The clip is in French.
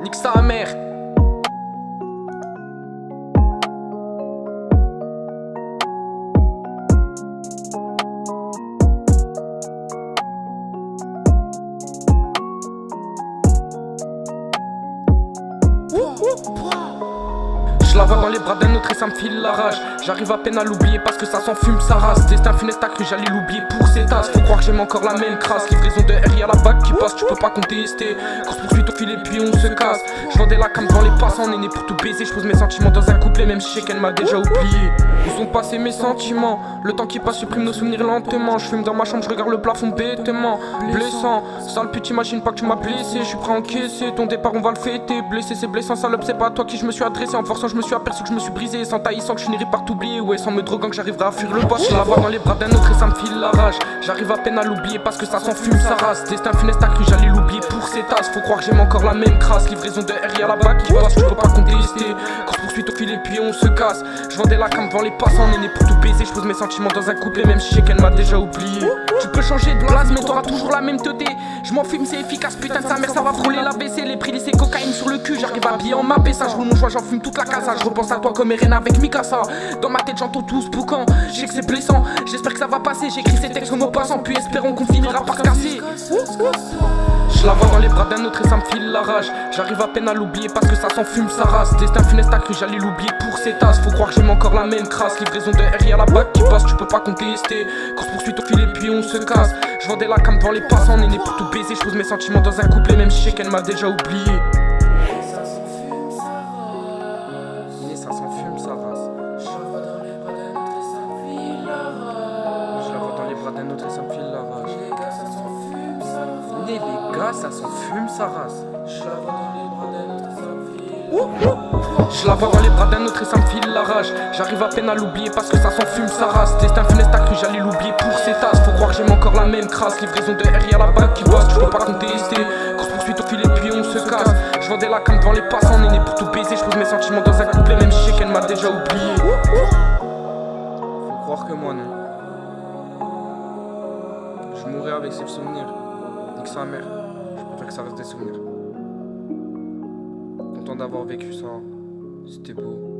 Nique sa mère. Je la vois dans les bras d'un autre et ça me file la rage. J'arrive à peine à l'oublier parce que ça s'enfume sa race. Destin funeste t'as cru j'allais l'oublier pour ses tasses. Faut croire que j'aime encore la même crasse. Livraison de R, y'a la bague qui passe, tu peux pas contester. Course poursuite au fil et puis on se casse. Je vendais la cam devant les passants, on est né pour tout baiser. Je pose mes sentiments dans un couplet même si je sais qu'elle m'a déjà oublié. Où sont passés mes sentiments? Le temps qui passe supprime nos souvenirs lentement. Je fume dans ma chambre, je regarde le plafond bêtement. Blessant, sale pute, imagine pas que tu m'as blessé. Je suis prêt à encaisser, ton départ on va le fêter. Blessé c'est blessant, salope c'est pas à toi qui je me suis adressé. En forçant je me suis aperçu que je me suis brisé. Sans taillissant que je finirai par t'oublier. Ouais, sans me droguant que j'arriverai à fuir le boss. Je la vois dans les bras d'un autre et ça me file la rage. J'arrive à peine à l'oublier parce que ça s'enfume sa race. Destin funeste t'as cru j'allais l'oublier pour ses tasses. Faut croire que j'aime encore la même crasse. Livraison de R, y'a la bague qui passe, tu peux pas contester. Course poursuite au fil et puis on se casse. Je vendais la cam devant les passants, on est né pour tout baiser. Je pose mes sentiments dans un couplet même si je sais qu'elle m'a déjà oublié. Tu peux changer de blase mais t'auras toujours la même teuté. Je m'en fume c'est efficace, putain de sa mère ça va frôler la baisser. Les prix lycée cocaïne sur le cul, j'arrive à habiller en ma ça. Je roule mon choix, j'en fume toute la casa. Je repense à toi comme Eren avec Mikasa. Dans ma tête j'entends tous boucan, je sais que c'est blessant. J'espère que ça va passer, j'écris ces textes comme au passant. Puis espérons qu'on finira par se casser. Je la vois dans les bras d'un autre et ça me file la rage. J'arrive à peine à l'oublier parce que ça s'enfume sa race. Destin funeste t'as cru j'allais l'oublier pour ses tasses. Faut croire que j'aime encore la même crasse. Livraison de R, y'a la bague qui passe, tu peux pas contester. Course poursuite au fil et puis on se casse. Je vendais la cam devant les passants, on est né pour tout baiser. Je pose mes sentiments dans un couplet même si je sais qu'elle m'a déjà oublié. Ça s'enfume sa race. Je la vois dans les bras d'un autre et ça me file la rage. Je la vois dans les bras d'un autre et ça me file la rage. Les gars ça s'enfume sa race. Venez les gars ça s'enfume sa race. Je la vois dans les bras d'un autre et ça me file la rage. Je la vois dans les bras d'un autre et ça me file la rage. J'arrive à peine à l'oublier parce que ça s'enfume sa race. Destin funeste t'as cru j'allais l'oublier pour ses tasses. Faut croire que j'aime encore la même crasse. Livraison de R, y'a la bague qui passe, tu peux pas contester. Course poursuite au fil et puis on se casse. Je vendais la cam devant les passants, on est né pour tout baiser. Je pose mes sentiments dans un couplet même si je sais qu'elle m'a déjà oublié. Faut croire que moi non. Je mourrai avec ces souvenirs. Nique sa mère, je préfère que ça reste des souvenirs. Content d'avoir vécu ça, c'était beau.